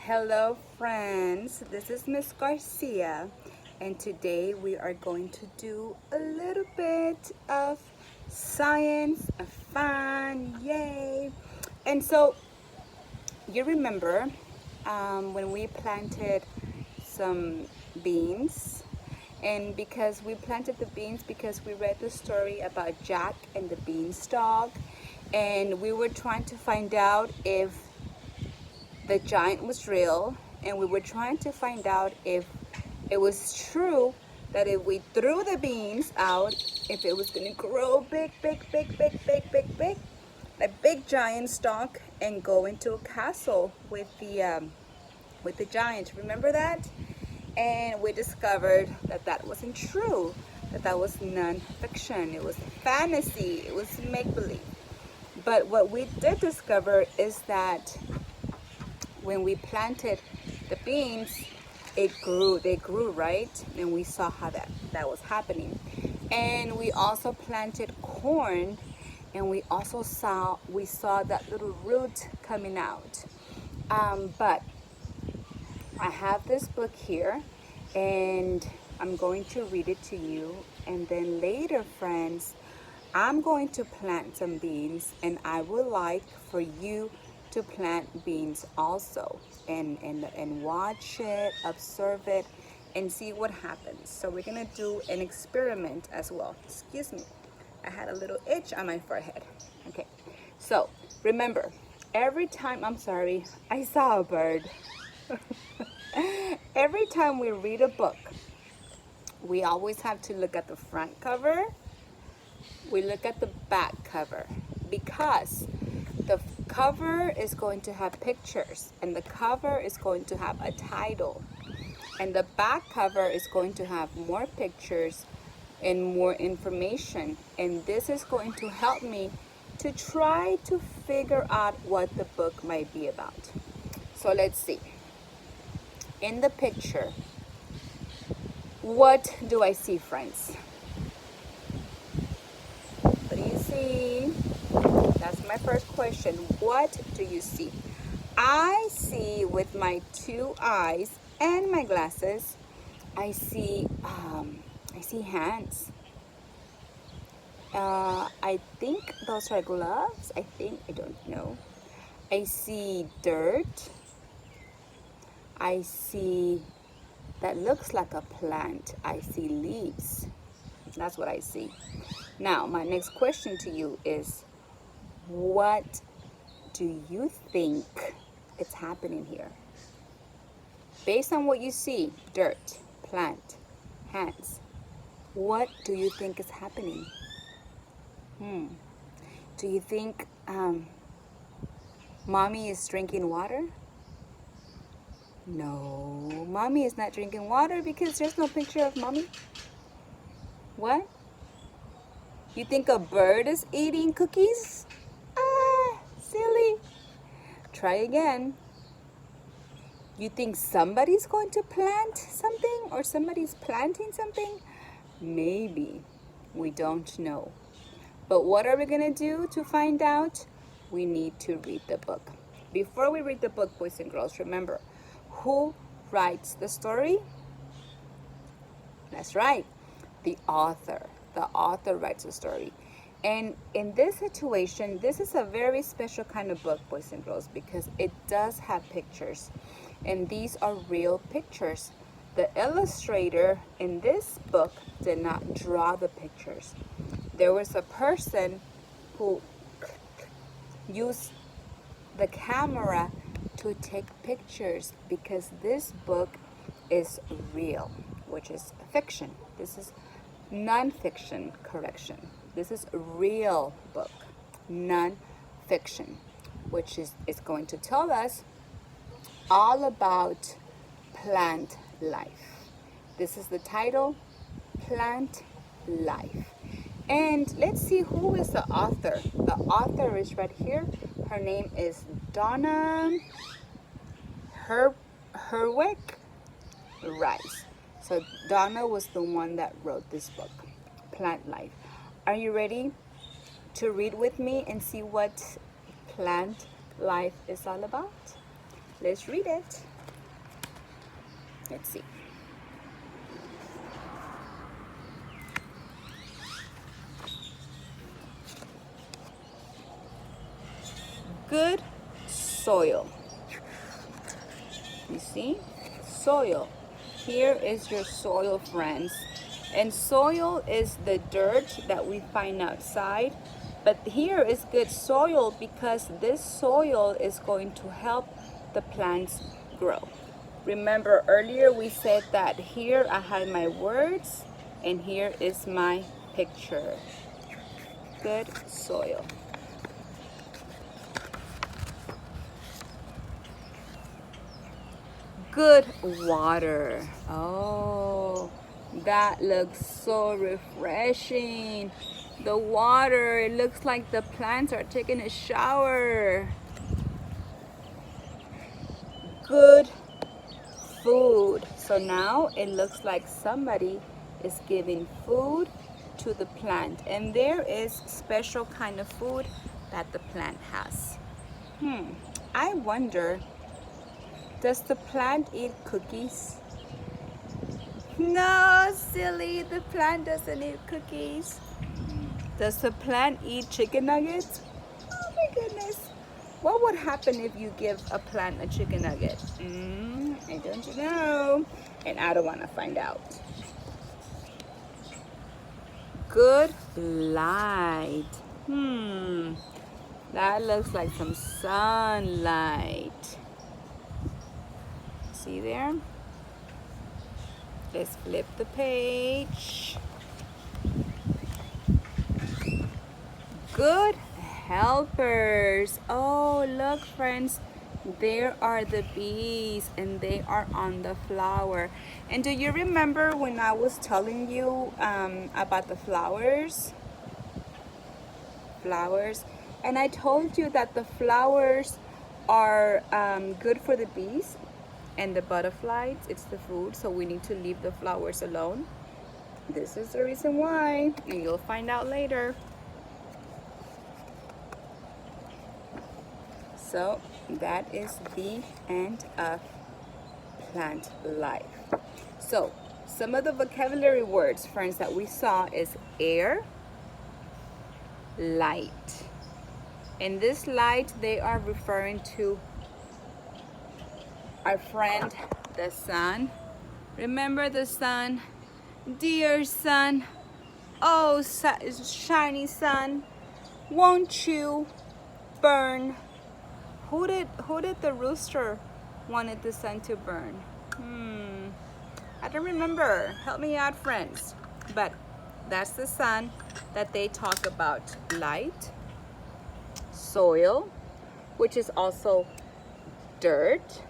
Hello friends, this is Miss Garcia and today we are going to do a little bit of science, fun, yay! And so you remember when we planted some beans, and because we planted the beans because we read the story about Jack and the beanstalk, and we were trying to find out if the giant was real, and we were trying to find out if it was true that if we threw the beans out, if it was gonna grow big, a big giant stalk and go into a castle with the giant. Remember that? And we discovered that that wasn't true, that that was non-fiction, it was fantasy, it was make-believe. But what we did discover is that when we planted the beans, they grew, right? And we saw how that was happening. And we also planted corn, and we saw that little root coming out. But I have this book here, and I'm going to read it to you, and then later, friends, I'm going to plant some beans, and I would like for you to plant beans also, and watch it, observe it, and see what happens. So we're gonna do an experiment as well. Excuse me, I had a little itch on my forehead. Okay, so remember, every time, I'm sorry, I saw a bird. Every time we read a book, we always have to look at the front cover, we look at the back cover, because the cover is going to have pictures, and the cover is going to have a title, and the back cover is going to have more pictures and more information. And this is going to help me to try to figure out what the book might be about. So let's see. In the picture, what do I see, friends? What do you see? That's my first question. What do you see? I see with my two eyes and my glasses, I see hands. I think those are gloves. I don't know. I see dirt. I see, that looks like a plant. I see leaves. That's what I see. Now, my next question to you is, what do you think is happening here? Based on what you see, dirt, plant, hands, what do you think is happening? Do you think mommy is drinking water? No, mommy is not drinking water because there's no picture of mommy. What? You think a bird is eating cookies? Ah, silly. Try again. You think somebody's going to plant something, or somebody's planting something? Maybe. We don't know. But what are we going to do to find out? We need to read the book. Before we read the book, boys and girls, remember, who writes the story? That's right, the author. The author writes the story. And in this situation, this is a very special kind of book, boys and girls, because it does have pictures. And these are real pictures. The illustrator in this book did not draw the pictures. There was a person who used the camera to take pictures, because this book is real, which is fiction. This is non-fiction, correction. This is a real book, non-fiction, which is going to tell us all about plant life. This is the title, Plant Life. And let's see who is the author. The author is right here. Her name is Donna Haraway Rice. So Donna was the one that wrote this book, Plant Life. Are you ready to read with me and see what plant life is all about? Let's read it. Let's see. Good soil. You see? Soil. Here is your soil, friends. And soil is the dirt that we find outside. But here is good soil because this soil is going to help the plants grow. Remember earlier we said that here I had my words and here is my picture. Good soil. Good water. Oh, that looks so refreshing. The water, it looks like the plants are taking a shower. Good food. So now it looks like somebody is giving food to the plant, and there is special kind of food that the plant has. I wonder, does the plant eat cookies? No, silly, the plant doesn't eat cookies. Does the plant eat chicken nuggets? Oh my goodness. What would happen if you give a plant a chicken nugget? I don't know. And I don't want to find out. Good light. That looks like some sunlight. See there? Let's flip the page. Good helpers. Oh, look, friends. There are the bees and they are on the flower. And do you remember when I was telling you about the flowers? And I told you that the flowers are good for the bees and the butterflies. It's the food, so we need to leave the flowers alone. This is the reason why, and you'll find out later. So that is the end of plant life. So some of the vocabulary words, friends, that we saw is air, light. And this light, they are referring to our friend, the sun. Remember the sun? Dear sun, oh shiny sun, won't you burn? Who did the rooster wanted the sun to burn? I don't remember. Help me out, friends. But that's the sun that they talk about. Light, soil, which is also dirt.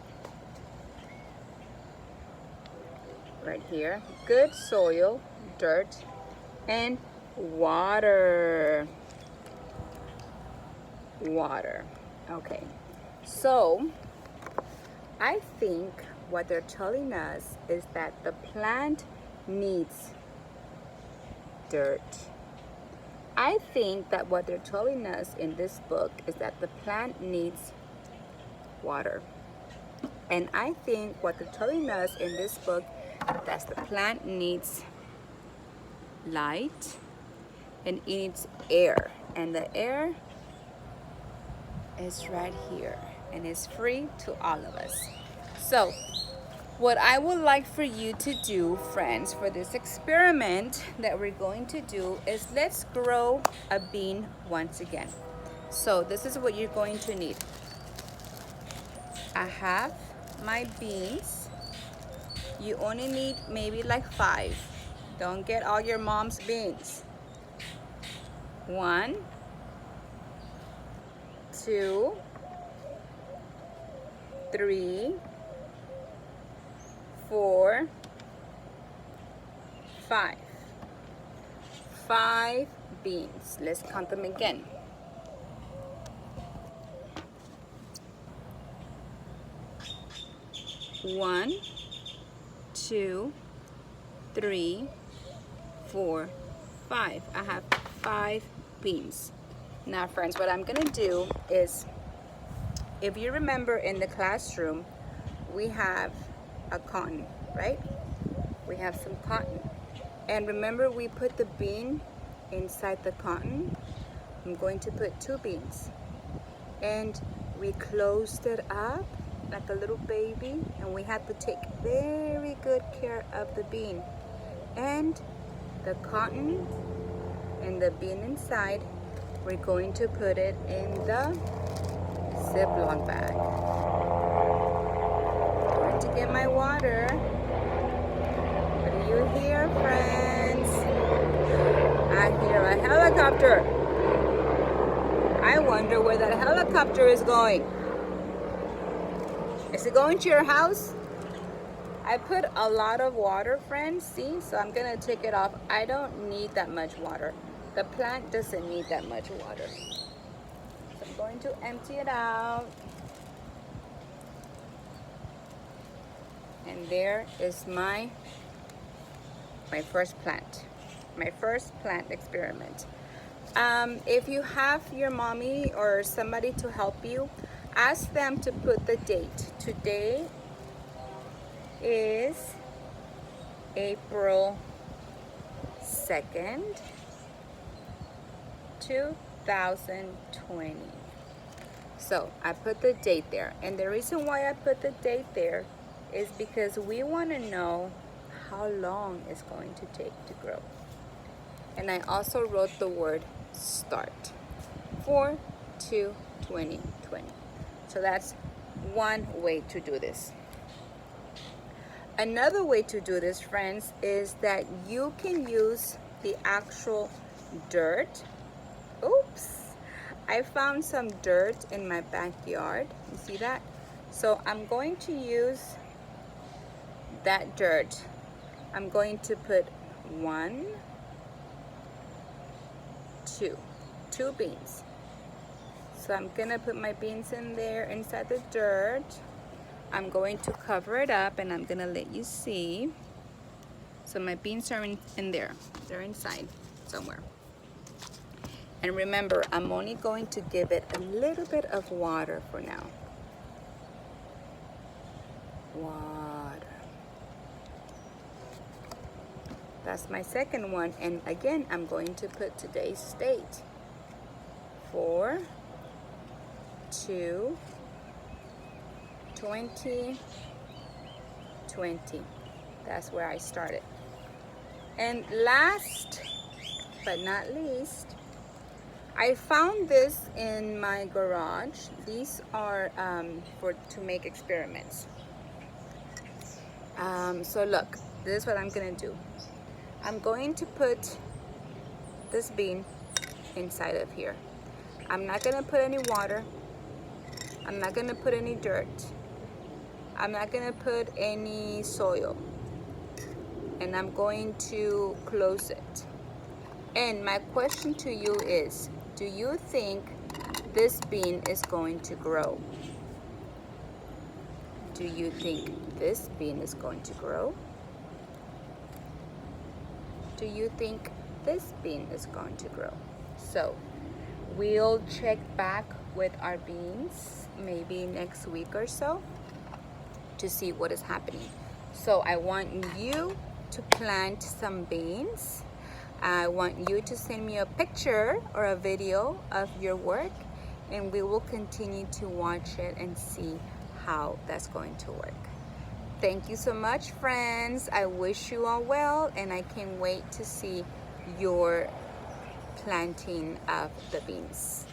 Right here. Good soil, dirt, and water. Water. Okay. So, I think what they're telling us is that the plant needs dirt. I think that what they're telling us in this book is that the plant needs water. And I think what they're telling us in this book that the plant needs light and it needs air. And the air is right here and is free to all of us. So what I would like for you to do, friends, for this experiment that we're going to do is let's grow a bean once again. So this is what you're going to need. I have my beans. You only need maybe like 5. Don't get all your mom's beans. 1, 2, 3, 4, 5. 5 beans. Let's count them again. 1, 2, 3, 4, 5. I have 5 beans. Now, friends, what I'm gonna do is, if you remember in the classroom, we have a cotton, right? We have some cotton. And remember, we put the bean inside the cotton. I'm going to put 2 beans. And we closed it up like a little baby, and we had to take very good care of the bean. And the cotton and the bean inside, we're going to put it in the Ziploc bag. I'm going to get my water. What do you hear, friends? I hear a helicopter. I wonder where that helicopter is going. Is it going to your house? I put a lot of water, friends, see? So I'm gonna take it off. I don't need that much water. The plant doesn't need that much water. So I'm going to empty it out. And there is my first plant. My first plant experiment. If you have your mommy or somebody to help you, ask them to put the date. Today is April 2nd, 2020. So I put the date there. And the reason why I put the date there is because we want to know how long it's going to take to grow. And I also wrote the word start. 4/2/2020. So that's one way to do this. Another way to do this, friends, is that you can use the actual dirt. Oops, I found some dirt in my backyard. You see that? So I'm going to use that dirt. I'm going to put 1, 2 beans. So I'm gonna put my beans in there inside the dirt. I'm going to cover it up and I'm gonna let you see. So my beans are in there. They're inside somewhere. And remember, I'm only going to give it a little bit of water for now. Water. That's my second one. And again, I'm going to put today's date. 4/2/2020. That's where I started. And last but not least, I found this in my garage. These are to make experiments. So look, this is what I'm gonna do. I'm going to put this bean inside of here. I'm not gonna put any water. I'm not gonna put any dirt. I'm not gonna put any soil. And I'm going to close it. And my question to you is, do you think this bean is going to grow? Do you think this bean is going to grow? Do you think this bean is going to grow? So we'll check back with our beans maybe next week or so to see what is happening. So I want you to plant some beans. I want you to send me a picture or a video of your work, and we will continue to watch it and see how that's going to work. Thank you so much, friends. I wish you all well, and I can't wait to see your planting of the beans.